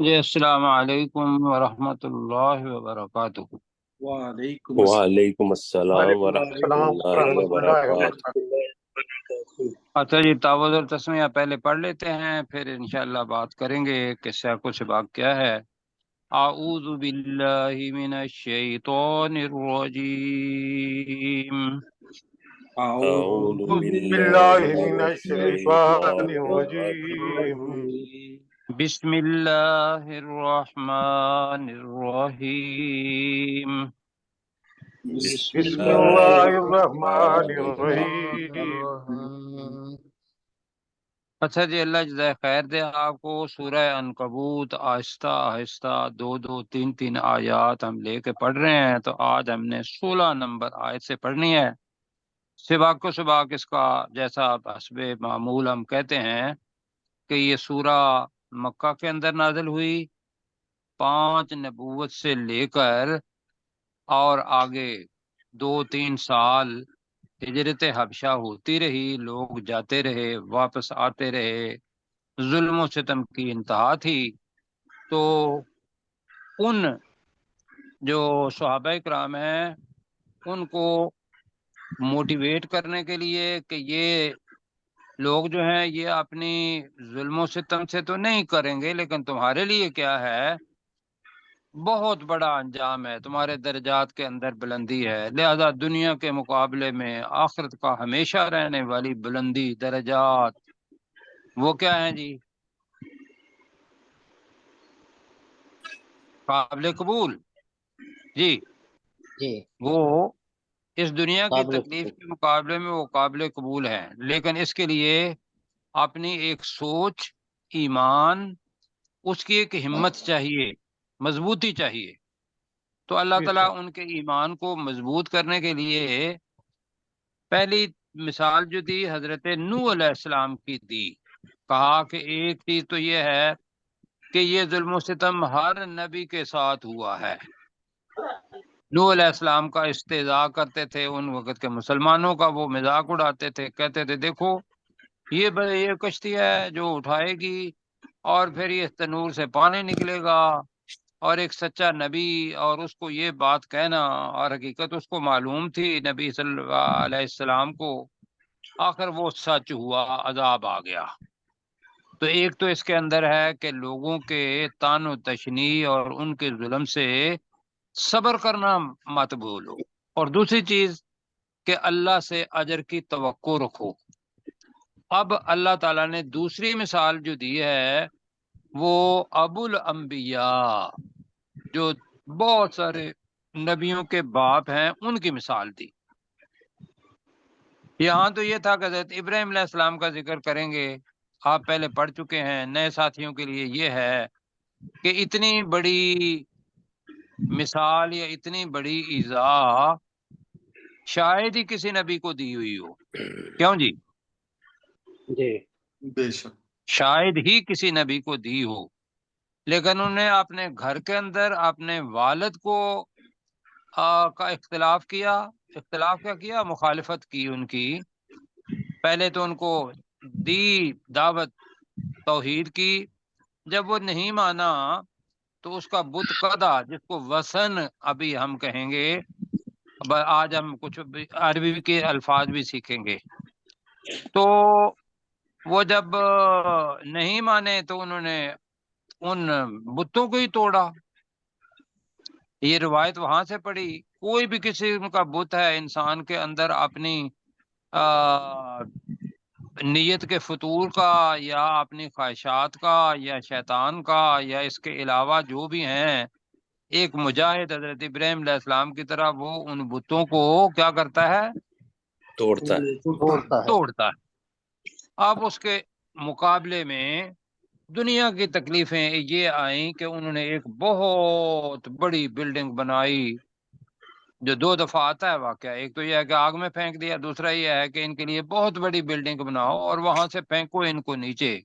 جی السلام علیکم ورحمۃ اللہ وبرکاتہ۔ وعلیکم السلام وعلیکم السلام وعلیکم ورحمۃ السلام اللہ ورحمۃ اللہ وبرکاتہ۔ وبرکاتہ۔ اچھا جی، تعوذ اور تسمیہ پہلے پڑھ لیتے ہیں، پھر انشاءاللہ بات کریں گے کہ سیاق و سباق کیا ہے۔ اعوذ باللہ من الشیطان الرجیم، اعوذ اعوذ باللہ باللہ من من الشیطان الشیطان الرجیم۔ الرجیم۔ بسم اللہ الرحمن الرحیم۔ بسم بسم اللہ اللہ الرحمن الرحمن الرحیم۔ الرحیم۔ اچھا جی، اللہ جزائے خیر دے آپ کو۔ سورہ عنکبوت آہستہ آہستہ دو دو تین تین آیات ہم لے کے پڑھ رہے ہیں، تو آج ہم نے 16 نمبر آیت سے پڑھنی ہے۔ سباق و سباق اس کا جیسا حسب معمول ہم کہتے ہیں کہ یہ سورہ مکہ کے اندر نازل ہوئی، 5 نبوت سے لے کر اور آگے 2-3 سال ہجرت حبشہ ہوتی رہی، لوگ جاتے رہے واپس آتے رہے، ظلم و ستم کی انتہا تھی۔ تو ان جو صحابہ کرام ہیں ان کو موٹیویٹ کرنے کے لیے کہ یہ لوگ جو ہیں یہ اپنی ظلم و ستم سے تو نہیں کریں گے، لیکن تمہارے لیے کیا ہے، بہت بڑا انجام ہے، تمہارے درجات کے اندر بلندی ہے، لہذا دنیا کے مقابلے میں آخرت کا ہمیشہ رہنے والی بلندی درجات وہ کیا ہیں جی؟ قابل قبول جی، جی وہ اس دنیا کی قابل تکلیف کے مقابلے میں وہ قابل قبول ہیں، لیکن اس کے لیے اپنی ایک سوچ، ایمان، اس کی ایک ہمت چاہیے، مضبوطی چاہیے۔ تو اللہ تعالیٰ ان کے ایمان کو مضبوط کرنے کے لیے پہلی مثال جو دی حضرت نوح علیہ السلام کی دی، کہا کہ ایک چیز تو یہ ہے کہ یہ ظلم و ستم ہر نبی کے ساتھ ہوا ہے۔ نوح علیہ السلام کا استہزاء کرتے تھے، ان وقت کے مسلمانوں کا وہ مذاق اڑاتے تھے، کہتے تھے دیکھو یہ کشتی ہے جو اٹھائے گی اور پھر یہ تنور سے پانی نکلے گا، اور ایک سچا نبی اور اس کو یہ بات کہنا، اور حقیقت اس کو معلوم تھی نبی صلی اللہ علیہ السلام کو، آخر وہ سچ ہوا، عذاب آ گیا۔ تو ایک تو اس کے اندر ہے کہ لوگوں کے طعن و تشنیع اور ان کے ظلم سے صبر کرنا مت بھولو، اور دوسری چیز کہ اللہ سے اجر کی توقع رکھو۔ اب اللہ تعالیٰ نے دوسری مثال جو دی ہے وہ ابو الانبیاء، جو بہت سارے نبیوں کے باپ ہیں، ان کی مثال دی۔ یہاں تو یہ تھا کہ حضرت ابراہیم علیہ السلام کا ذکر کریں گے، آپ پہلے پڑھ چکے ہیں، نئے ساتھیوں کے لیے یہ ہے کہ اتنی بڑی مثال یا اتنی بڑی ایذا شاید ہی کسی نبی کو دی ہوئی ہو، کیوں جی؟ جی بے شک شاید ہی کسی نبی کو دی ہو، لیکن انہوں نے اپنے گھر کے اندر اپنے والد کو کا اختلاف کیا کیا کیا، مخالفت کی ان کی۔ پہلے تو ان کو دی دعوت توحید کی، جب وہ نہیں مانا تو اس کا بت قدا، جس کو وثن ابھی ہم کہیں گے، آج ہم کچھ عربی کے الفاظ بھی سیکھیں گے، تو وہ جب نہیں مانے تو انہوں نے ان بتوں کو ہی توڑا۔ یہ روایت وہاں سے پڑھی، کوئی بھی قسم کا بت ہے انسان کے اندر اپنی نیت کے فطور کا یا اپنی خواہشات کا یا شیطان کا یا اس کے علاوہ جو بھی ہیں، ایک مجاہد حضرت ابراہیم علیہ السلام کی طرح وہ ان بتوں کو کیا کرتا ہے؟ توڑتا ہے۔ توڑتا ہے۔ اب اس کے مقابلے میں دنیا کی تکلیفیں یہ آئیں کہ انہوں نے ایک بہت بڑی بلڈنگ بنائی، جو 2 دفعہ آتا ہے واقعہ، ایک تو یہ ہے کہ آگ میں پھینک دیا، دوسرا یہ ہے کہ ان کے لیے بہت بڑی بلڈنگ بناؤ اور وہاں سے پھینکو ان کو نیچے۔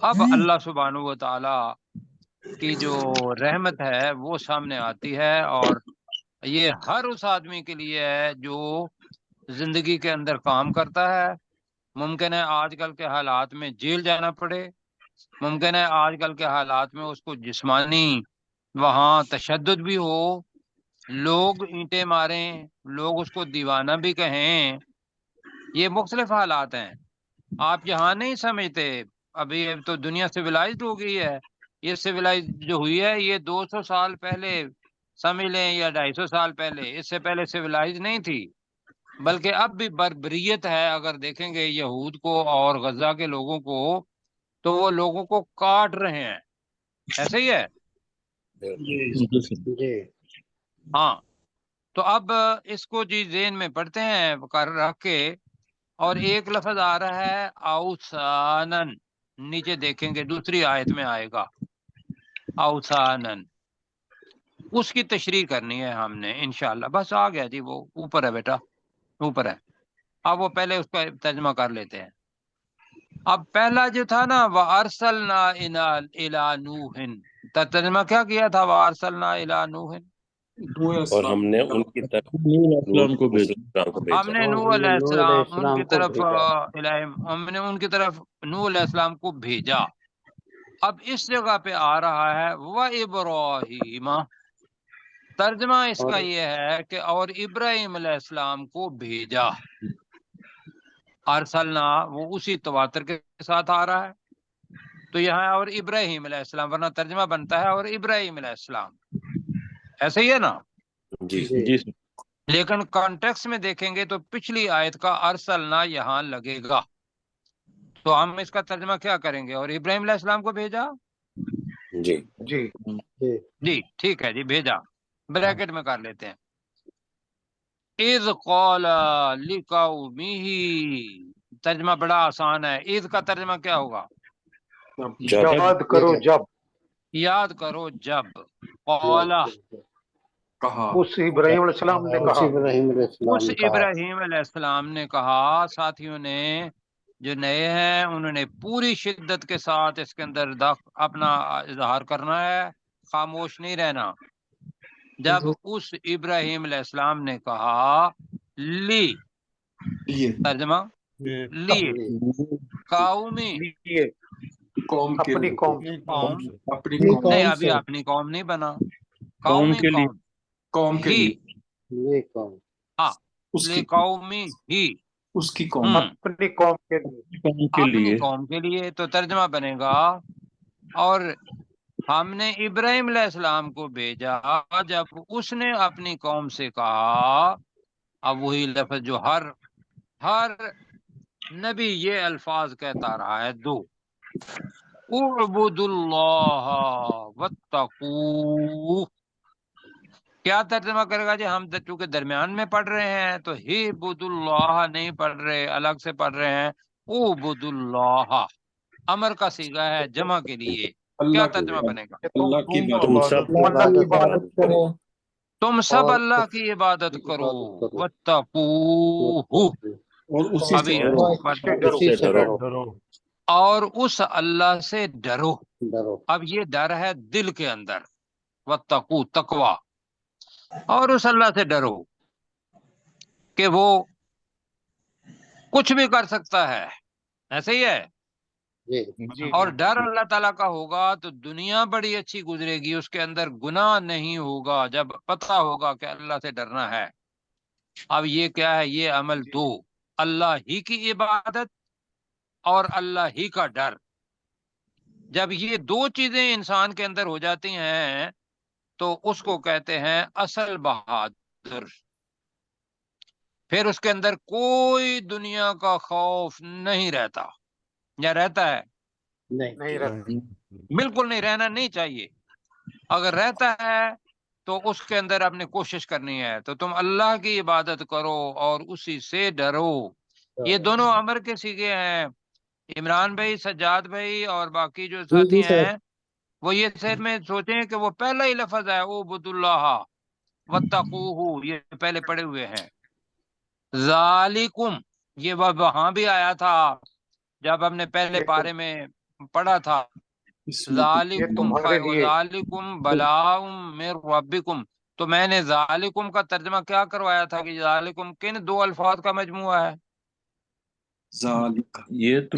اب اللہ سبحانہ و تعالی کی جو رحمت ہے وہ سامنے آتی ہے، اور یہ ہر اس آدمی کے لیے ہے جو زندگی کے اندر کام کرتا ہے۔ ممکن ہے آج کل کے حالات میں جیل جانا پڑے، ممکن ہے آج کل کے حالات میں اس کو جسمانی وہاں تشدد بھی ہو، لوگ اینٹیں ماریں، لوگ اس کو دیوانہ بھی کہیں، یہ مختلف حالات ہیں۔ آپ یہاں نہیں سمجھتے، ابھی تو دنیا سویلائزڈ ہو گئی ہے، یہ سویلائز جو ہوئی ہے یہ 200 سال پہلے سمجھ لیں یا 250 سال پہلے، اس سے پہلے سویلائز نہیں تھی، بلکہ اب بھی بربریت ہے۔ اگر دیکھیں گے یہود کو اور غزہ کے لوگوں کو تو وہ لوگوں کو کاٹ رہے ہیں، ایسے ہی ہے۔ جی ہاں تو اب اس کو جی ذہن میں پڑھتے ہیں کر رکھ کے، اور ایک لفظ آ رہا ہے اوثانن، نیچے دیکھیں گے دوسری آیت میں آئے گا اوثانن، اس کی تشریح کرنی ہے ہم نے انشاءاللہ۔ بس آ گیا جی، وہ اوپر ہے بیٹا، اوپر ہے۔ اب وہ پہلے اس کا ترجمہ کر لیتے ہیں۔ اب پہلا جو تھا نا وَأَرْسَلْنَا إِلَىٰ نُوحٍ، ترجمہ کیا کیا تھا وَأَرْسَلْنَا إِلَىٰ نُوحٍ؟ اور ہم نے ان کی طرف السلام کو بھیجا۔ ہم نے اور نوح ہم علیہ نے نوح علیہ السلام ان کی السلام کو طرف بھیجا۔ ہم نے ان کی طرف نوح علیہ السلام کو بھیجا۔ اب اس جگہ پہ آ رہا ہے وَإِبْرَاهِيمَ، ترجمہ اس اور کا یہ ہے کہ اور ابراہیم علیہ السلام کو بھیجا۔ ارسلنا وہ اسی تواتر کے ساتھ آ رہا ہے، تو یہاں اور ابراہیم علیہ السلام، ورنہ ترجمہ بنتا ہے اور ابراہیم علیہ السلام، ایسے ہی ہے نا۔ جی جی لیکن کانٹیکس میں دیکھیں گے تو پچھلی آیت کا ارسلنا یہاں لگے گا، تو ہم اس کا ترجمہ کیا کریں گے؟ اور ابراہیم علیہ السلام کو بھیجا، جی جی جی جی ٹھیک ہے جی، بھیجا بریکٹ میں کر لیتے ہیں۔ اذ قال لقومه، ترجمہ بڑا آسان ہے، اذ کا ترجمہ کیا ہوگا؟ جب یاد کرو جب، یاد کرو جب، قال کہا اس ابراہیم علیہ السلام نے اس کہا، ابراہیم علیہ السلام اس نے کہا۔ ابراہیم علیہ السلام نے کہا۔ ساتھیوں نے جو نئے ہیں انہوں نے پوری شدت کے ساتھ اس کے اندر اپنا اظہار کرنا ہے، خاموش نہیں رہنا۔ جب اس ابراہیم علیہ السلام نے کہا لی، لیے ترجمہ لی قومی، یہ قوم کے اپنی لیے، قوم قوم اپنی یہ قوم نہیں، قوم ابھی سے، اپنی قوم نہیں بنا، قوم قومی کے لیے، قوم قوم کے ہی، لیے، یہ قوم، ہاں اس لی کی قومی ہی، اس کی قوم، اپنی قوم کے لیے، قوم کے اپنی لیے، قوم کے لیے، تو ترجمہ بنے گا اور ہم نے ابراہیم علیہ السلام کو بھیجا جب اس نے اپنی قوم سے کہا۔ اب وہی لفظ جو ہر نبی یہ الفاظ کہتا رہا ہے، دو اعبدوا اللہ واتقوہ، کیا ترجمہ کرے گا جی؟ ہم چونکہ درمیان میں پڑھ رہے ہیں تو ہی عبد اللہ نہیں پڑھ رہے، الگ سے پڑھ رہے ہیں اعبدوا اللہ، امر کا صیغہ ہے جمع کے لیے، کیا اللہ کی ترجمہ بنے گا؟ کہ تم اللہ کی دونوں تم عبادت سب تم اللہ کی عبادت کرو تم سب اور اللہ اس کی عبادت کرو، عبادت کرو، واتقوہ، اور اسی ابھی سے ہے اور سے ڈرو، اسی سے ڈرو، ڈرو، اور اس اللہ سے ڈرو۔ ڈرو، اب یہ ڈر ہے دل کے اندر، واتقوہ تقوی، اور اس اللہ سے ڈرو کہ وہ کچھ بھی کر سکتا ہے، ایسے ہی ہے۔ جی جی اور ڈر اللہ تعالیٰ کا ہوگا تو دنیا بڑی اچھی گزرے گی، اس کے اندر گناہ نہیں ہوگا جب پتہ ہوگا کہ اللہ سے ڈرنا ہے۔ اب یہ کیا ہے؟ یہ عمل دو، اللہ ہی کی عبادت اور اللہ ہی کا ڈر۔ جب یہ دو چیزیں انسان کے اندر ہو جاتی ہیں تو اس کو کہتے ہیں اصل بہادر۔ پھر اس کے اندر کوئی دنیا کا خوف نہیں رہتا، یا رہتا ہے؟ نہیں، نہیں رہتا، بالکل نہیں، رہنا نہیں چاہیے۔ اگر رہتا ہے تو اس کے اندر آپ نے کوشش کرنی ہے، تو تم اللہ کی عبادت کرو اور اسی سے ڈرو۔ یہ دونوں امر کے صیغے ہیں۔ عمران بھائی، سجاد بھائی اور باقی جو ساتھی ہیں وہ یہ ذہن میں سوچیں کہ وہ پہلا ہی لفظ ہے اعبد اللہ واتقوہ، یہ پہلے پڑے ہوئے ہیں۔ ذالکم، یہ وہاں بھی آیا تھا جب ہم نے پہلے پارے میں پڑھا تھا، اس میں یہ ذالکم تمہارے لیے، ذالکم بلاء من ربکم، تو میں نے ذالکم کا ترجمہ کیا کروایا تھا کہ ذالکم کن دو الفاظ کا مجموعہ ہے؟ ذالک، یہ تو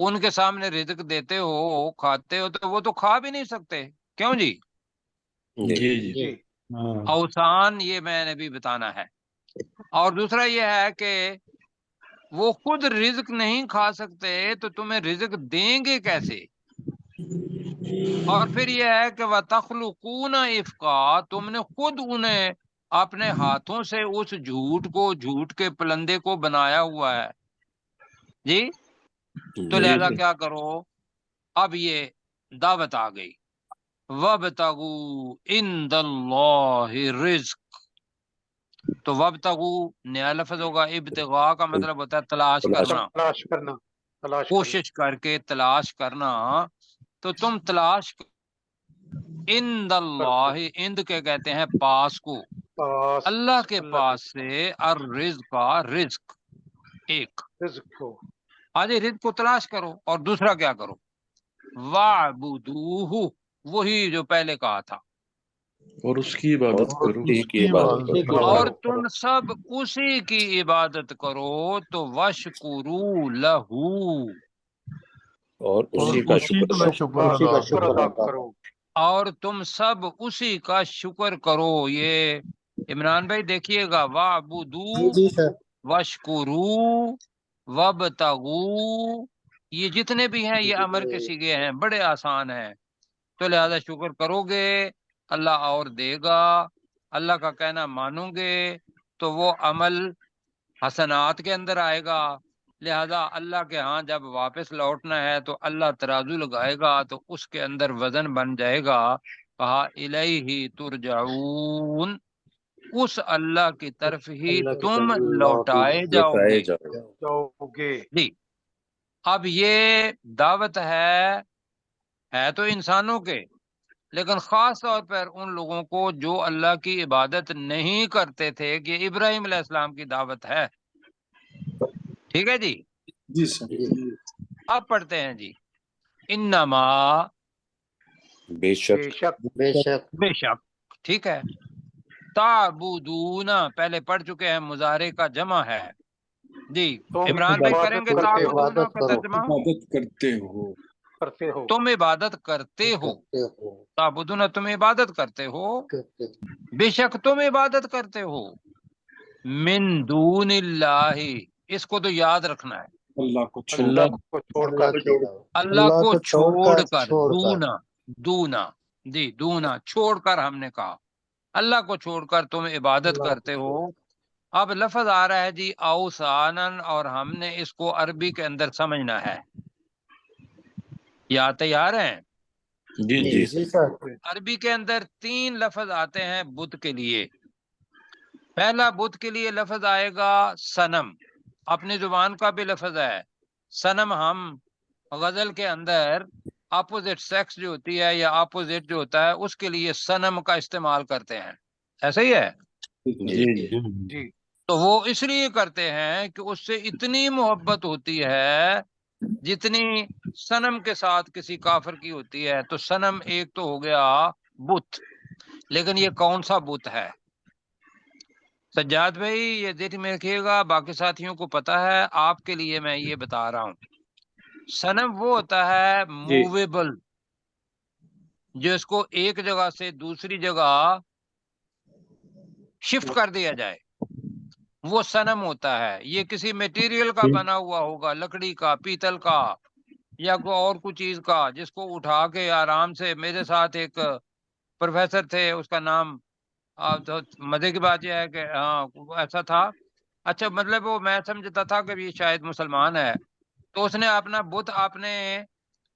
ان کے سامنے رزق دیتے ہو، کھاتے ہو، تو وہ تو کھا بھی نہیں سکتے، کیوں جی؟ جی جی جی اوسان یہ میں نے بھی بتانا ہے۔ اور دوسرا یہ ہے کہ وہ خود رزق نہیں کھا سکتے تو تمہیں رزق دیں گے کیسے؟ اور پھر یہ ہے کہ وَتَخْلُقُونَ إِفْكًا، تم نے خود انہیں اپنے ہاتھوں سے اس جھوٹ کے پلندے کو بنایا ہوا ہے جی۔ تو جی لہذا جی کیا کرو، اب یہ دعوت آ گئی، وَابْتَغُوا عِندَ اللَّهِ الرِّزْقَ۔ تو وَابْتَغُوا نیا لفظ ہوگا، ابتغاء کا مطلب ہوتا ہے تلاش کرنا، تلاش کرنا، تلاش کرنا، کوشش کر کے تلاش کرنا۔ تو تم تلاش عند اللہ، عند کے کہتے ہیں پاس کو، پاس اللہ کے اللہ پاس سے الرزق کا رزق ایک، رزق کو، آج رزق کو تلاش کرو، اور دوسرا کیا کرو، وَاعْبُدُوهُ، وہی جو پہلے کہا تھا، اور اس کی عبادت کرو، اس کی عبادت اور کرو، تم سب اسی کی عبادت کرو، تو وَاشْكُرُوا لَهُ، اور اسی کا شکر اسی کا شکر ادا کرو۔ اور تم سب اسی کا شکر کرو۔ یہ عمران بھائی دیکھیے گا، وَاعْبُدُوا جی سر، وَاشْكُرُوا وَابْتَغُوا، یہ جتنے بھی ہیں یہ امر کے صیغے ہیں، بڑے آسان ہیں۔ تو لہذا شکر کرو گے اللہ اور دے گا، اللہ کا کہنا مانو گے تو وہ عمل حسنات کے اندر آئے گا، لہذا اللہ کے ہاں جب واپس لوٹنا ہے تو اللہ ترازو لگائے گا تو اس کے اندر وزن بن جائے گا۔ کہا الیہ ترجعون، اس اللہ کی طرف ہی تم لوٹائے جاؤ لوٹائے گے جاؤ۔ جاؤ گے، جی۔ اب یہ دعوت ہے تو انسانوں کے، لیکن خاص طور پر ان لوگوں کو جو اللہ کی عبادت نہیں کرتے تھے، کہ ابراہیم علیہ السلام کی دعوت ہے، ٹھیک ہے جی۔ جی سر، اب پڑھتے ہیں جی، انما، بے شک بے شک بے شک بے شک، ٹھیک ہے، تعبدون پہلے پڑھ چکے ہیں، مضارع کا جمع ہے جی۔ تم عمران بھائی کریں عبادت گے کرتے ہو، تعبدون عبادت کا کرو، ترجمہ، عبادت کرتے ہو، کرتے ہو، تم عبادت کرتے ہو، کرتے ہو، تعبدون تم عبادت کرتے ہو، کرتے ہو، بے شک تم عبادت کرتے ہو، من دون اللہ، اس کو تو یاد رکھنا ہے، اللہ کو چھوڑ اللہ اللہ کو چھوڑ اللہ کر، کے علاوہ، اللہ کو چھوڑ کر، چھوڑ کر، دونا، دونا جی، دونا چھوڑ کر، ہم نے کہا اللہ کو چھوڑ کر تم عبادت اللہ کرتے ہو۔ اب لفظ آ رہا ہے جی اوسانن، اور ہم نے اس کو عربی کے اندر سمجھنا ہے، یا تیار ہیں؟ جی جی جی جی سر، عربی کے اندر 3 لفظ آتے ہیں بت کے لیے۔ پہلا بت کے لیے لفظ آئے گا صنم، اپنی زبان کا بھی لفظ ہے صنم۔ ہم غزل کے اندر اپوزٹ سیکس جو ہوتی ہے یا اپوزٹ جو ہوتا ہے اس کے لیے صنم کا استعمال کرتے ہیں، ایسا ہی ہے؟ جی جی جی، تو وہ اس لیے کرتے ہیں کہ اس سے اتنی محبت ہوتی ہے جتنی صنم کے ساتھ کسی کافر کی ہوتی ہے۔ تو صنم ایک تو ہو گیا بت، لیکن یہ کون سا بت ہے؟ سجاد بھائی یہ ذہن میں رکھیے گا، باقی ساتھیوں کو پتا ہے، آپ کے لیے میں یہ بتا رہا ہوں، صنم وہ ہوتا ہے موویبل، جو اس کو ایک جگہ سے دوسری جگہ شفٹ کر دیا جائے، وہ صنم ہوتا ہے۔ یہ کسی میٹیریل کا بنا ہوا ہوگا، لکڑی کا، پیتل کا، یا کوئی اور کوئی چیز کا، جس کو اٹھا کے آرام سے، میرے ساتھ ایک پروفیسر تھے، اس کا نام تو مزے کی بات یہ ہے کہ ہاں ایسا تھا، اچھا مطلب وہ میں سمجھتا تھا کہ یہ شاید مسلمان ہے، تو اس نے اپنا بت اپنے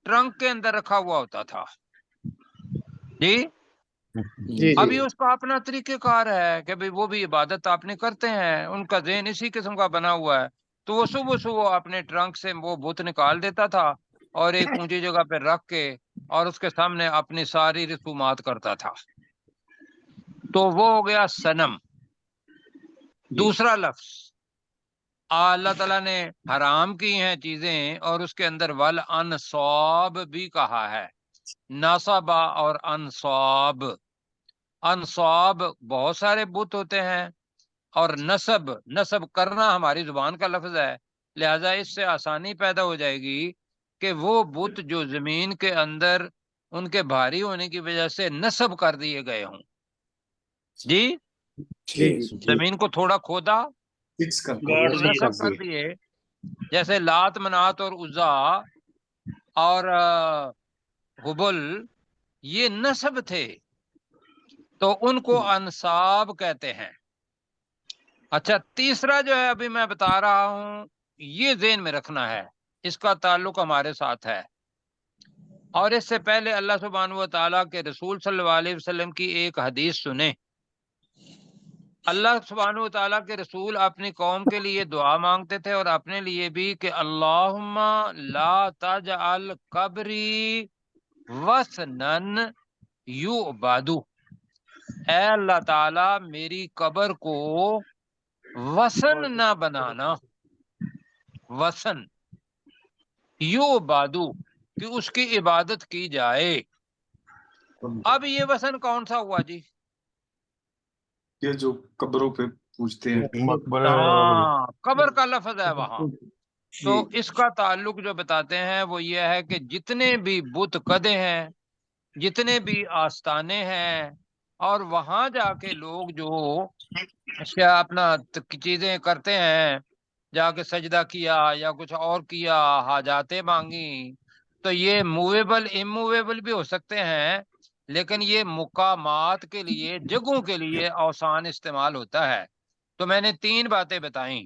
ٹرنک کے اندر رکھا ہوا ہوتا تھا جی۔ جی ابھی جی، اس کا اپنا طریقہ کار ہے کہ بھئی وہ بھی عبادت اپنے کرتے ہیں، ان کا ذہن اسی قسم کا بنا ہوا ہے، تو وہ صبح صبح اپنے ٹرنک سے وہ بت نکال دیتا تھا اور ایک اونچی جگہ پہ رکھ کے اور اس کے سامنے اپنی ساری رسومات کرتا تھا، تو وہ ہو گیا صنم۔ دوسرا لفظ اللہ تعالیٰ نے حرام کی ہیں چیزیں، اور اس کے اندر والانصاب بھی کہا ہے، ناصبہ اور انصاب۔ انصاب بہت سارے بت ہوتے ہیں، اور نصب کرنا ہماری زبان کا لفظ ہے، لہذا اس سے آسانی پیدا ہو جائے گی کہ وہ بت جو زمین کے اندر ان کے بھاری ہونے کی وجہ سے نصب کر دیے گئے ہوں. جی جی زمین کو تھوڑا کھودا فکس کر گاڑ اور دیے. نصب کر دیے، جیسے لات منات اور عزا اور حبل یہ نصب تھے تو ان کو انصاب کہتے ہیں. اچھا تیسرا جو ہے ابھی میں بتا رہا ہوں یہ ذہن میں رکھنا ہے، اس کا تعلق ہمارے ساتھ ہے. اور اس سے پہلے اللہ سبحانہ و تعالیٰ کے رسول صلی اللہ علیہ وسلم کی ایک حدیث سنیں. اللہ سبحانہ و تعالیٰ کے رسول اپنی قوم کے لیے دعا مانگتے تھے اور اپنے لیے بھی کہ اللہم لا تجعل قبری وثنن یعبدو، اے اللہ تعالیٰ میری قبر کو وثن نہ بنانا، وثن یعبدو کہ اس کی عبادت کی جائے. اب یہ وثن کون سا ہوا جی؟ یہ جو قبروں پہ پوچھتے ہیں ہاں قبر کا لفظ ہے وہاں. تو جی اس کا تعلق جو بتاتے ہیں وہ یہ ہے کہ جتنے بھی بت قدے ہیں، جتنے بھی آستانے ہیں، اور وہاں جا کے لوگ جو اپنا چیزیں کرتے ہیں، جا کے سجدہ کیا یا کچھ اور کیا، حاجاتیں مانگی، تو یہ موویبل اموویبل بھی ہو سکتے ہیں، لیکن یہ مقامات کے لیے، جگہوں کے لیے اوثان استعمال ہوتا ہے. تو میں نے 3 باتیں بتائیں.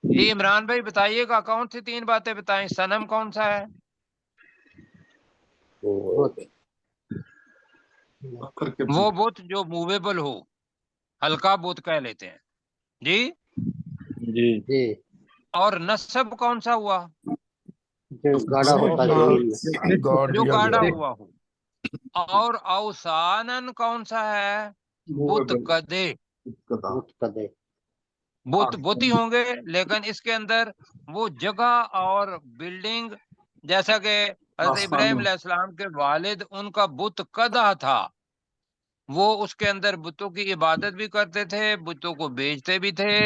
جی عمران بھائی بتائیے گا کون سی 3 باتیں بتائیں؟ صنم کون سا ہے؟ کر کے وہ بت جو موویبل ہو، ہلکا بت کہہ لیتے ہیں. جی جی جی اور نصب کون سا ہوا؟ جو گاڑا ہوتا زمین میں. جو گاڑا ہوا ہو. اور اوسانن کون سا ہے؟ بت قدے. متقدے. بت ہی ہوں گے، لیکن اس کے اندر وہ جگہ اور بلڈنگ، جیسا کہ حضرت ابراہیم علیہ السلام کے والد ان کا بت قدا تھا، وہ اس کے اندر بتوں کی عبادت بھی کرتے تھے، بتوں کو بیچتے بھی تھے.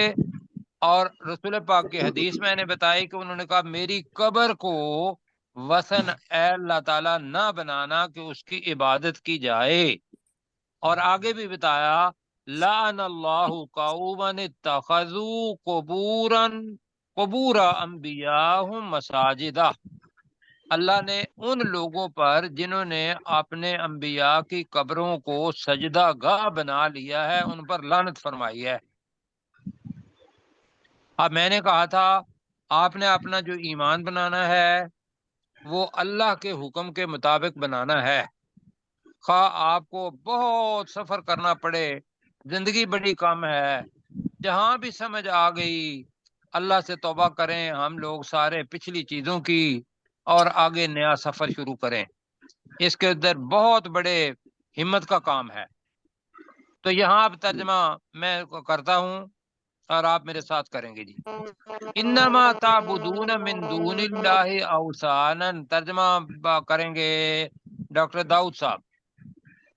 اور رسول پاک کی حدیث میں نے بتائی کہ انہوں نے کہا میری قبر کو وثن اے اللہ تعالیٰ نہ بنانا کہ اس کی عبادت کی جائے. اور آگے بھی بتایا لعن اللہ قوما اتخذوا قبور انبیاءہم مساجدہ، اللہ نے ان لوگوں پر جنہوں نے اپنے انبیاء کی قبروں کو سجدہ گاہ بنا لیا ہے ان پر لعنت فرمائی ہے. اب میں نے کہا تھا آپ نے اپنا جو ایمان بنانا ہے وہ اللہ کے حکم کے مطابق بنانا ہے، خواہ آپ کو بہت سفر کرنا پڑے، زندگی بڑی کم ہے، جہاں بھی سمجھ آ گئی اللہ سے توبہ کریں ہم لوگ سارے پچھلی چیزوں کی اور آگے نیا سفر شروع کریں. اس کے اندر بہت بڑے ہمت کا کام ہے. تو یہاں اب ترجمہ میں کرتا ہوں اور آپ میرے ساتھ کریں گے. جی انما تعبدون من دون اللہ اوثانا، ترجمہ کریں گے ڈاکٹر داؤد صاحب.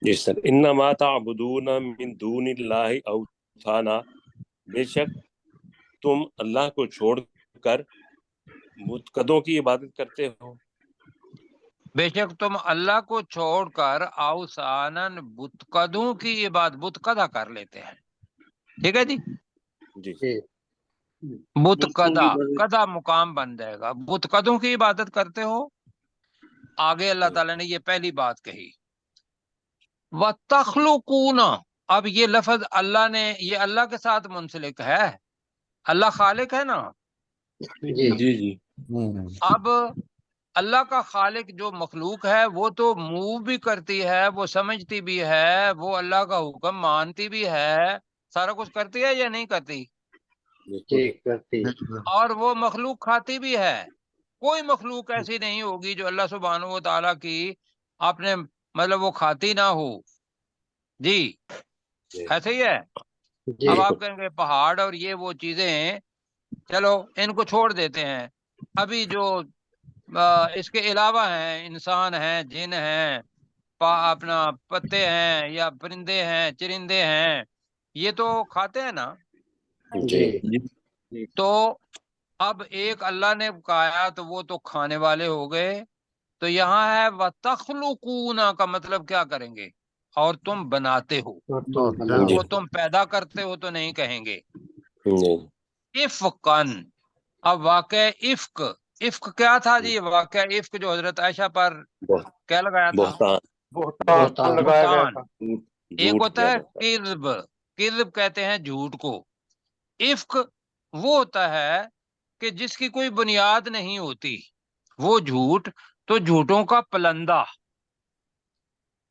جی سر. انما تعبدون من دون اللہ اوثانا، بے شک تم اللہ کو چھوڑ کر متقدوں کی عبادت کرتے ہو. بے شک تم اللہ کو چھوڑ کر اوثانن بتقدوں کی عبادت، بتقدہ کر لیتے ہیں. ٹھیک ہے جی. جی جی بتقدہ، قدہ مقام بن جائے گا. بتقدوں کی عبادت کرتے ہو. آگے اللہ تعالیٰ نے یہ پہلی بات کہی وَتَخْلُقُونَ، اب یہ لفظ اللہ نے، یہ اللہ کے ساتھ منسلک ہے، اللہ خالق ہے نا. جی جی جی اب اللہ کا خالق جو مخلوق ہے وہ تو موو بھی کرتی ہے، وہ سمجھتی بھی ہے، وہ اللہ کا حکم مانتی بھی ہے، سارا کچھ کرتی ہے یا نہیں کرتی؟ جی کرتی. اور وہ مخلوق کھاتی بھی ہے. کوئی مخلوق ایسی نہیں ہوگی جو اللہ سبحانہ و تعالیٰ کی اپنے مطلب وہ کھاتی نہ ہو. جی ایسے ہی ہے. جی اب آپ کہیں گے پہاڑ اور یہ وہ چیزیں چلو ان کو چھوڑ دیتے ہیں، ابھی جو اس کے علاوہ ہیں، انسان ہیں، جن ہیں، اپنا پتے ہیں یا پرندے ہیں، چرندے ہیں، یہ تو کھاتے ہیں نا. جی جی تو اب ایک اللہ نے کہا تو وہ تو کھانے والے ہو گئے، تو یہاں ہے وَتَخْلُقُونَ کا مطلب کیا کریں گے؟ اور تم بناتے ہو، جی وہ تم پیدا کرتے ہو تو نہیں کہیں گے۔ جی افقن، اب واقع افق، افق کیا تھا جی؟ واقع افق جو حضرت عائشہ پر کیا لگایا تھا؟ بہتان بہتان لگایا گیا بہتان۔ تھا۔ ایک جھوٹ ہوتا کیا ہے جاتا ہے۔ کذب، کذب کہتے ہیں جھوٹ کو۔ افق وہ ہوتا ہے کہ جس کی کوئی بنیاد نہیں ہوتی، وہ جھوٹ، تو جھوٹوں کا پلندہ۔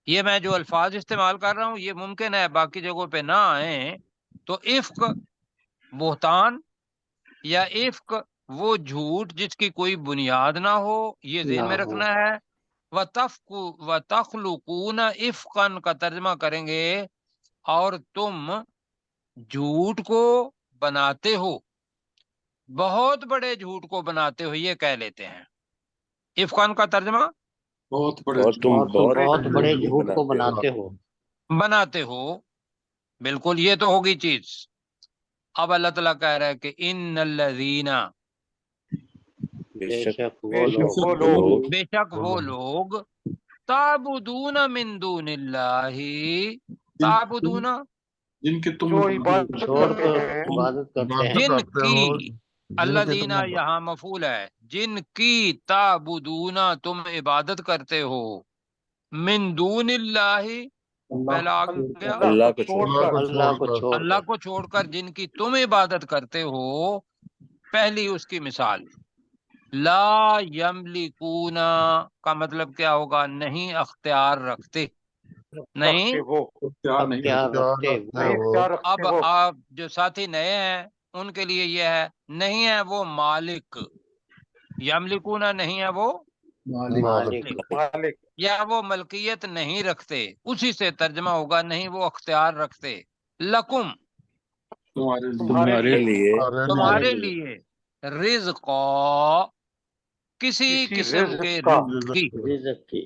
یہ میں جو الفاظ استعمال کر رہا ہوں یہ ممکن ہے باقی جگہوں پہ نہ آئیں، تو افق بہتان یا افق وہ جھوٹ جس کی کوئی بنیاد نہ ہو، یہ ذہن میں رکھنا ہے۔ وَتَخْلُقُونَ افقاً کا ترجمہ کریں گے اور تم جھوٹ کو بناتے ہو، بہت بڑے جھوٹ کو بناتے ہو، یہ کہہ لیتے ہیں۔ افقاً کا ترجمہ بہت بڑے اور تم جھوٹ بہت بہت بڑے جھوٹ کو بناتے ہو۔ بناتے ہو، بالکل یہ تو ہوگی چیز۔ اب اللہ تعالیٰ کہہ رہا ہے کہ ان الذین، بے بے شک شک بے وہ شک وہ لوگ لوگ بے شک وہ لوگ تعبدون من دون اللہ، تعبدون جن کے تم جو عبادت چھوڑ کرتے کر ہیں، عبادت کرتے ہیں، جن کی، الذین یہاں مفعول ہے، جن کی تعبدون تم عبادت کرتے ہو، من دون اللہ، پہلا آ گیا اللہ کو چھوڑ چھوڑ کر، اللہ کو چھوڑ اللہ کر، کو چھوڑ کر جن کی تم عبادت کرتے ہو۔ پہلی اس کی مثال لا یملکون کا مطلب کیا ہوگا؟ نہیں اختیار رکھتے، نہیں۔ رکھتے وہ اختیار نہیں اختیار رکھتے نہیں وہ، اختیار رکھتے اب وہ، آپ جو ساتھی نئے ہیں ان کے لیے یہ ہے، نہیں ہے وہ مالک، یملکون نہیں ہے وہ مالک، مالک، یا وہ ملکیت نہیں رکھتے، اسی سے ترجمہ ہوگا نہیں وہ اختیار رکھتے۔ لکم تمہارے تمہارے لیے تمہارے لیے، رزق کسی کسی قسم رزق کے کا، رزق کی، رزق کی،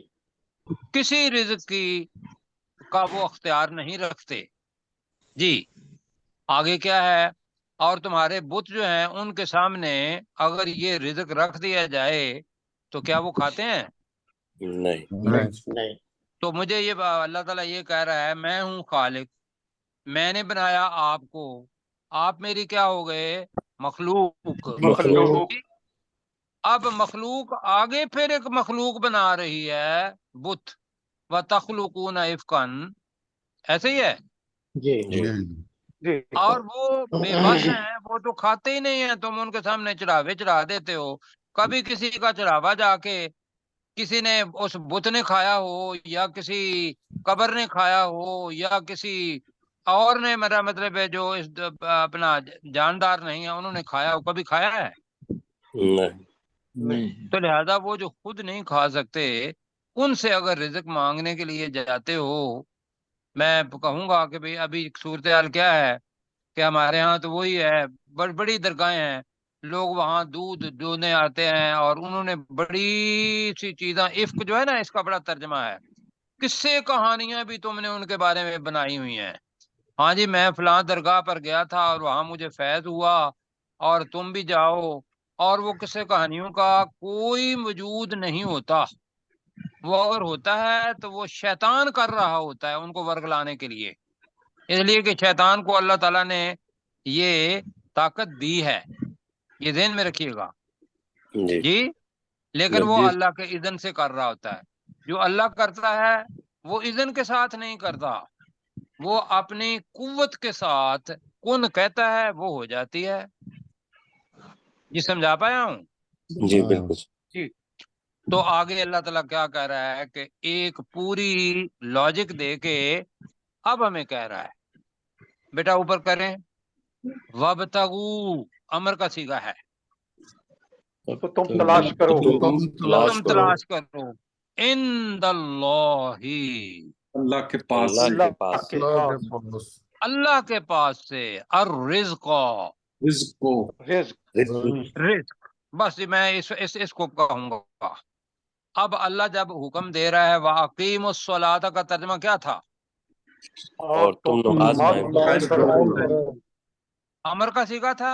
کسی رزق کی کا وہ اختیار نہیں رکھتے۔ جی آگے کیا ہے؟ اور تمہارے بت جو ہیں ان کے سامنے اگر یہ رزق رکھ دیا جائے تو کیا وہ کھاتے ہیں؟ نہیں نہیں، تو مجھے یہ اللہ تعالیٰ یہ کہہ رہا ہے میں ہوں خالق، میں نے بنایا آپ کو، آپ میری کیا ہو گئے؟ مخلوق۔ مخلوق، اب مخلوق آگے پھر ایک مخلوق بنا رہی ہے، بت، وَتَخْلُقُونَ إِفْكًا، ایسے ہی ہے۔ جی جی اور وہ بے بس ہیں، وہ تو کھاتے ہی نہیں ہیں، تم ان کے سامنے چڑھاوے چڑھا دیتے ہو۔ کبھی کسی کا چڑھاوا جا کے کسی نے اس بت نے کھایا ہو، یا کسی قبر نے کھایا ہو، یا کسی اور نے، میرا مطلب ہے جو اس اپنا جاندار نہیں ہے انہوں نے کھایا ہو، کبھی کھایا ہے؟ نہیں تو لہذا وہ جو خود نہیں کھا سکتے ان سے اگر رزق مانگنے کے لیے جاتے ہو، میں کہوں گا کہ بھئی ابھی صورتحال کیا ہے کہ ہمارے ہاں تو وہی ہے، بڑی درگاہیں ہیں، لوگ وہاں دودھ دونے آتے ہیں اور انہوں نے بڑی سی چیزاں، افق جو ہے نا اس کا بڑا ترجمہ ہے، قصے کہانیاں بھی تم نے ان کے بارے میں بنائی ہوئی ہیں۔ ہاں جی میں فلاں درگاہ پر گیا تھا اور وہاں مجھے فیض ہوا، اور تم بھی جاؤ، اور وہ قصے کہانیوں کا کوئی وجود نہیں ہوتا، وہ اگر ہوتا ہے تو وہ شیطان کر رہا ہوتا ہے ان کو ورگلانے کے لیے، اس لیے کہ شیطان کو اللہ تعالیٰ نے یہ طاقت دی ہے، یہ ذہن میں رکھیے گا جی۔ لیکن وہ اللہ کے اذن سے کر رہا ہوتا ہے، جو اللہ کرتا ہے وہ اذن کے ساتھ نہیں کرتا، وہ اپنی قوت کے ساتھ کن کہتا ہے وہ ہو جاتی ہے۔ یہ سمجھا پایا ہوں؟ جی بالکل جی تو آگے اللہ تعالیٰ کیا کہہ رہا ہے کہ ایک پوری لاجک دے کے اب ہمیں کہہ رہا ہے بیٹا اوپر کریں، وَابْتَغُوا امر کا صیغہ ہے، تو تم تلاش کرو، تم تلاش کرو، عند اللہ، اللہ کے پاس اللہ کے پاس کے پاس، اللہ کے پاس سے، الرزق، رزق کو رزق، رزق، بس میں اس کو کہوں گا۔ اب اللہ جب حکم دے رہا ہے وَأَقِيمُوا الصَّلَاةَ کا ترجمہ کیا تھا؟ اور تم نماز قائم قائم کرو، امر کا صیغہ تھا،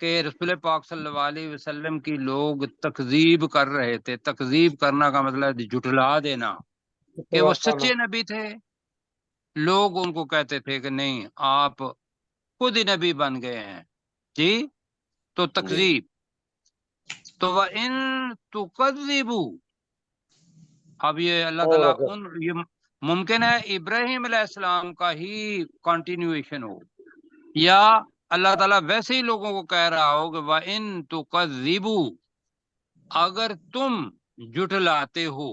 کہ رسول پاک صلی اللہ علیہ وسلم کی لوگ تکذیب کر رہے تھے. تکذیب کرنا کا مطلب جھٹلا دینا کہ وہ سچے نبی تھے. لوگ ان کو کہتے تھے کہ نہیں آپ خود ہی نبی بن گئے ہیں جی. تو تکذیب. تو وَإِن تُكَذِّبُوا، اب یہ اللہ تعالیٰ یہ ممکن ہے ابراہیم علیہ السلام کا ہی کنٹینیویشن ہو، یا اللہ تعالیٰ ویسے ہی لوگوں کو کہہ رہا ہو کہ وَإِن تُكَذِّبُوا، اگر تم جھٹلاتے ہو،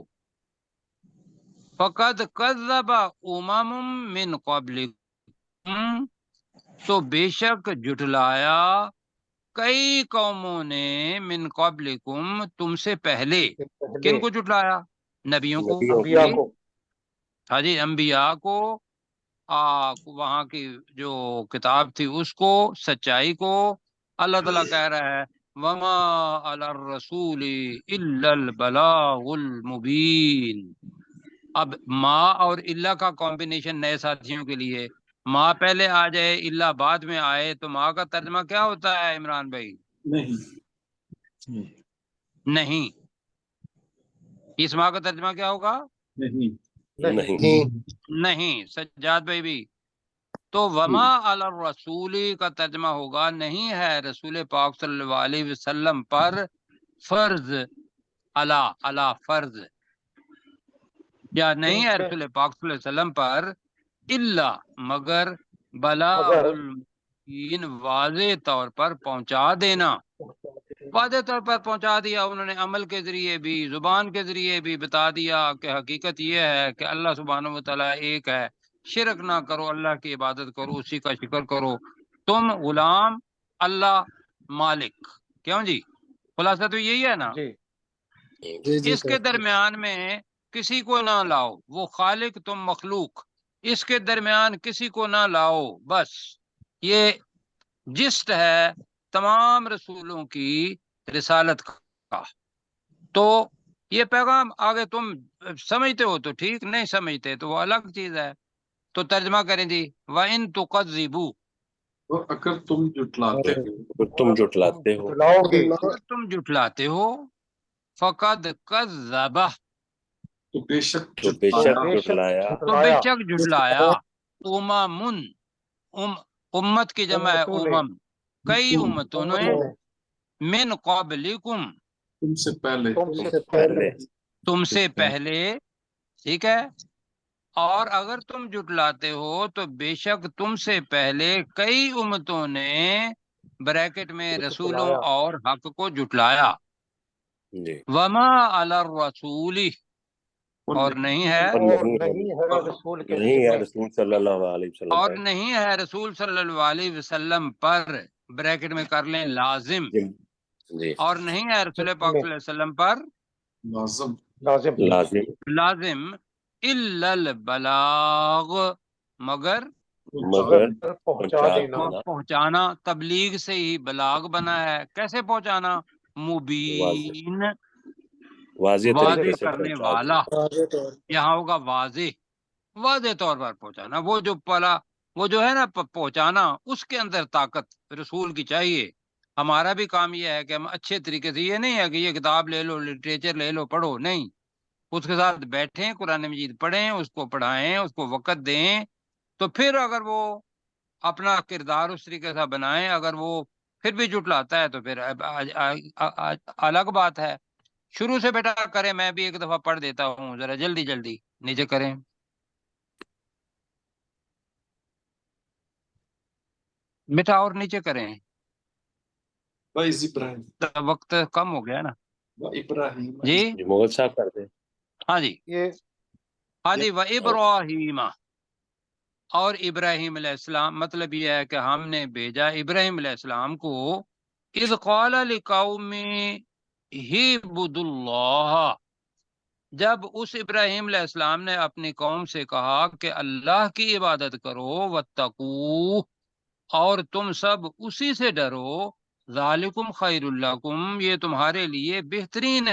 فَقَدْ كَذَّبَ أُمَمٌ مِّن قَبْلِكُمْ، تو بے شک جھٹلایا کئی قوموں نے من قبلکم، تم سے پہلے. کن کو جھٹلایا؟ نبیوں کو. ہاں جی، انبیاء کو، وہاں کی جو کتاب تھی اس کو، سچائی کو. اللہ تعالیٰ کہہ رہا ہے وما علی الرسول الا البلاغ المبین. اب ما اور الا کا کمبینیشن نئے ساتھیوں کے لیے، ما پہلے آ جائے الا بعد میں آئے تو ما کا ترجمہ کیا ہوتا ہے عمران بھائی؟ نہیں. اس ما کا ترجمہ کیا ہوگا؟ نہیں. سجاد بھائی بھی. تو وما علی الرسول کا ترجمہ ہوگا نہیں ہے رسول پاک صلی اللہ علیہ وسلم پر فرض، علی فرض، یا نہیں ہے رسول پاک صلی اللہ علیہ وسلم پر الا مگر بلاغ المبین، واضح طور پر پہنچا دینا. واضح طور پر پہنچا دیا انہوں نے، عمل کے ذریعے بھی، زبان کے ذریعے بھی بتا دیا کہ حقیقت یہ ہے کہ اللہ سبحانہ و تعالیٰ ایک ہے، شرک نہ کرو، اللہ کی عبادت کرو، اسی کا شکر کرو، تم غلام، اللہ مالک. کیوں جی؟ خلاصہ تو یہی ہے نا. اس کے درمیان میں کسی کو نہ لاؤ، وہ خالق تم مخلوق، اس کے درمیان کسی کو نہ لاؤ. بس یہ جسٹ ہے تمام رسولوں کی رسالت کا. تو یہ پیغام آگے تم سمجھتے ہو تو ٹھیک، نہیں سمجھتے تو وہ الگ چیز ہے. تو ترجمہ کریں جی وَإِن تُكَذِّبُوا، اگر تم جھٹلاتے ہو، تم جھٹلاتے ہو، اگر تم جھٹلاتے ہو، فَقَدْ كَذَّبَ، تو بے شک تو بے شک جھٹلایا، تو بے شک جھٹلایا، امم، امت کی جمع ہے امم، کئی امتوں نے، من قبلکم، تم سے پہلے، تم سے پہلے. ٹھیک ہے. اور اگر تم جھٹلاتے ہو تو بے شک تم سے پہلے کئی امتوں نے، بریکٹ میں رسولوں اور حق کو جھٹلایا. جی، وما علی الرسول، اور نہیں ہے، نہیں ہے رسول صلی اللہ علیہ وسلم اور پر، نہیں ہے رسول صلی اللہ علیہ وسلم پر، بریکٹ میں کر لیں لازم، جی، اور نہیں ہے رسول پاک صلی اللہ علیہ وسلم پر لازم لازم، الا البلاغ، مگر پہنچانا. تبلیغ سے ہی بلاغ بنا ہے. کیسے پہنچانا؟ مبین، واضح واضح طریقے سے کرنے پہنچا والا. دیں. یہاں ہوگا واضح طور پر پہنچانا. وہ جو ہے نا پہنچانا، اس کے اندر طاقت رسول کی چاہیے. ہمارا بھی کام یہ ہے کہ ہم اچھے طریقے سے، یہ نہیں ہے کہ یہ کتاب لے لو، لٹریچر لے لو، پڑھو، نہیں. اس کے ساتھ بیٹھیں، قرآن مجید پڑھیں، اس کو پڑھائیں، اس کو وقت دیں. تو پھر اگر وہ اپنا کردار اس طریقے سے بنائیں، اگر وہ پھر بھی جھٹلاتا ہے تو پھر الگ بات ہے. شروع سے بیٹا کریں، میں بھی ایک دفعہ پڑھ دیتا ہوں، ذرا جلدی جلدی نیچے کریں. بیٹا اور نیچے کریں، وقت کم ہو گیا نا جی. جی مغل صاحب کرتے ہیں. ہاں جی، ہاں جی. وَإِبْرَاهِيمَ، اور ابراہیم علیہ السلام، مطلب یہ ہے کہ ہم نے بھیجا ابراہیم علیہ السلام کو، اذ قال لقومه اعبدوا اللہ، جب اس ابراہیم علیہ السلام نے اپنی قوم سے کہا کہ اللہ کی عبادت کرو، واتقوہ، اور تم سب اسی سے ڈرو، ذالکم خیر لکم، یہ تمہارے لیے بہترین